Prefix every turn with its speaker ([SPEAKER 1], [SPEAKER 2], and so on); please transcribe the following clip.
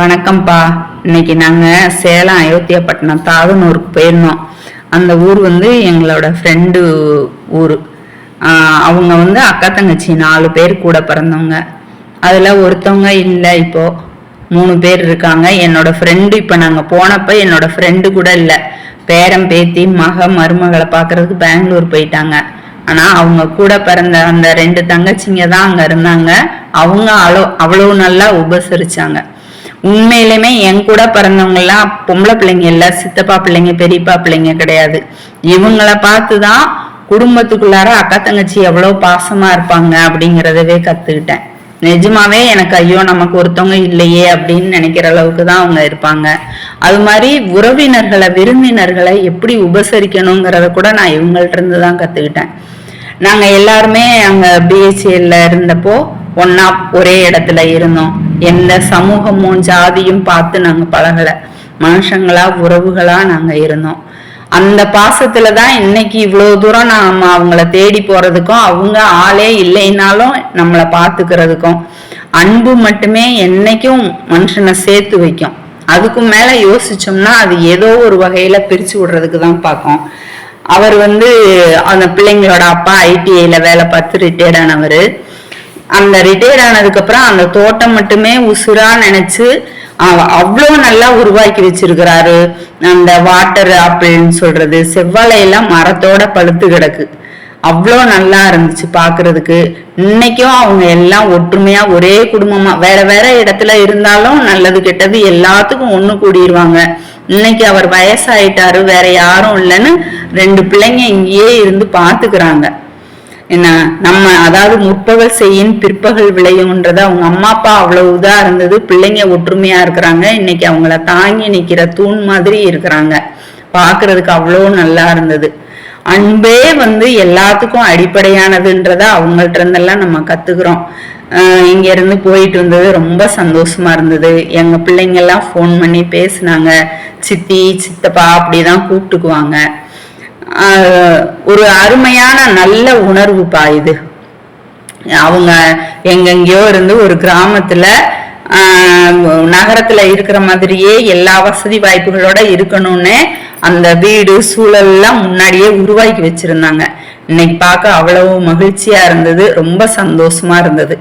[SPEAKER 1] வணக்கம்ப்பா. இன்னைக்கு நாங்கள் சேலம் அயோத்தியாப்பட்டினம் தாதனூருக்கு போயிருந்தோம். அந்த ஊர் எங்களோட ஃப்ரெண்டு ஊர். அவங்க அக்கா தங்கச்சி 4 பேர் கூட பிறந்தவங்க. அதில் ஒருத்தவங்க இல்லை, இப்போ 3 பேர் இருக்காங்க. என்னோட ஃப்ரெண்டு இப்போ நாங்கள் போனப்போ என்னோட ஃப்ரெண்டு கூட இல்லை. பேரன் பேத்தி மருமகளை பார்க்கறதுக்கு பெங்களூர் போயிட்டாங்க. ஆனால் அவங்க கூட பிறந்த அந்த 2 தங்கச்சிங்க தான் அங்கே இருந்தாங்க. அவங்க அவ்வளோ நல்லா உபசரிச்சாங்க. உண்மையிலுமே என் கூட பிறந்தவங்க எல்லாம் பொம்பளை பிள்ளைங்க இல்ல, சித்தப்பா பிள்ளைங்க பெரியப்பா பிள்ளைங்க கிடையாது. இவங்களை பார்த்துதான் குடும்பத்துக்குள்ளார அக்கா தங்கச்சி எவ்வளவு பாசமா இருப்பாங்க அப்படிங்கிறதவே கத்துக்கிட்டேன். நிஜமாவே எனக்கு ஐயோ நமக்கு ஒருத்தவங்க இல்லையே அப்படின்னு நினைக்கிற அளவுக்கு தான் அவங்க இருப்பாங்க. அது மாதிரி உறவினர்களை விருந்தினர்களை எப்படி உபசரிக்கணுங்கிறத கூட நான் இவங்கள்ட்ட இருந்து தான் கத்துக்கிட்டேன். நாங்க எல்லாருமே அங்க பிஹெச்எல்ல இருந்தப்போ ஒன்னா ஒரே இடத்துல இருந்தோம். எந்த சமூகமும் ஜாதியும் பார்த்து நாங்க பழகல. மனுஷங்களா உறவுகளா நாங்க இருந்தோம். அந்த பாசத்துலதான் இன்னைக்கு இவ்வளவு தூரம் நாம அவங்கள தேடி போறதுக்கும் அவங்க ஆளே இல்லைன்னாலும் நம்மளை பாத்துக்கிறதுக்கும் அன்பு மட்டுமே என்னைக்கும் மனுஷனை சேர்த்து வைக்கும். அதுக்கும் மேல யோசிச்சோம்னா அது ஏதோ ஒரு வகையில பிரிச்சு விடுறதுக்கு தான் பார்க்கும். அவர் அந்த பிள்ளைங்களோட அப்பா ஐடிஐல வேலை பார்த்து ரிட்டையர்ட் ஆனவர். அந்த ரிட்டையர்ட் ஆனதுக்கு அப்புறம் அந்த தோட்டம் மட்டுமே உசுரா நினைச்சு அவ்வளோ நல்லா உருவாக்கி வச்சிருக்கிறாரு. அந்த வாட்டர் ஆப்பிள்னு சொல்றது செவ்வாழையெல்லாம் மரத்தோட பழுத்து கிடக்கு. அவ்வளோ நல்லா இருந்துச்சு பாக்குறதுக்கு. இன்னைக்கும் அவங்க எல்லாம் ஒற்றுமையா ஒரே குடும்பமா வேற வேற இடத்துல இருந்தாலும் நல்லது கெட்டது எல்லாத்துக்கும் ஒண்ணு கூடிடுவாங்க. இன்னைக்கு அவர் வயசாயிட்டாரு, வேற யாரும் இல்லைன்னு 2 பிள்ளைங்க இங்கேயே இருந்து பாத்துக்கிறாங்க. என்ன நம்ம அதாவது முற்பகல் செய்யின் பிற்பகல் விளையும்ன்றது அவங்க அம்மா அப்பா அவ்வளவு இதா இருந்தது. பிள்ளைங்க ஒற்றுமையா இருக்கிறாங்க. இன்னைக்கு அவங்கள தாங்கி நிக்கிற தூண் மாதிரி இருக்கிறாங்க. பாக்குறதுக்கு அவ்வளோ நல்லா இருந்தது. அன்பே எல்லாத்துக்கும் அடிப்படையானதுன்றத அவங்கள்ட்ட இருந்தெல்லாம் நம்ம கத்துக்கிறோம். இங்க இருந்து போயிட்டு இருந்தது ரொம்ப சந்தோஷமா இருந்தது. எங்க பிள்ளைங்க எல்லாம் ஃபோன் பண்ணி பேசினாங்க. சித்தி சித்தப்பா அப்படிதான் கூப்பிட்டுக்குவாங்க. ஒரு அருமையான நல்ல உணர்வுப்பா இது. அவங்க எங்கெங்கயோ இருந்து ஒரு கிராமத்துல நகரத்துல இருக்கிற மாதிரியே எல்லா வசதி வாய்ப்புகளோட இருக்கணும்னு அந்த வீடு சூழல் எல்லாம் முன்னாடியே உருவாக்கி வச்சிருந்தாங்க. இன்னைக்கு பார்க்க அவ்வளவு மகிழ்ச்சியா இருந்தது. ரொம்ப சந்தோஷமா இருந்தது.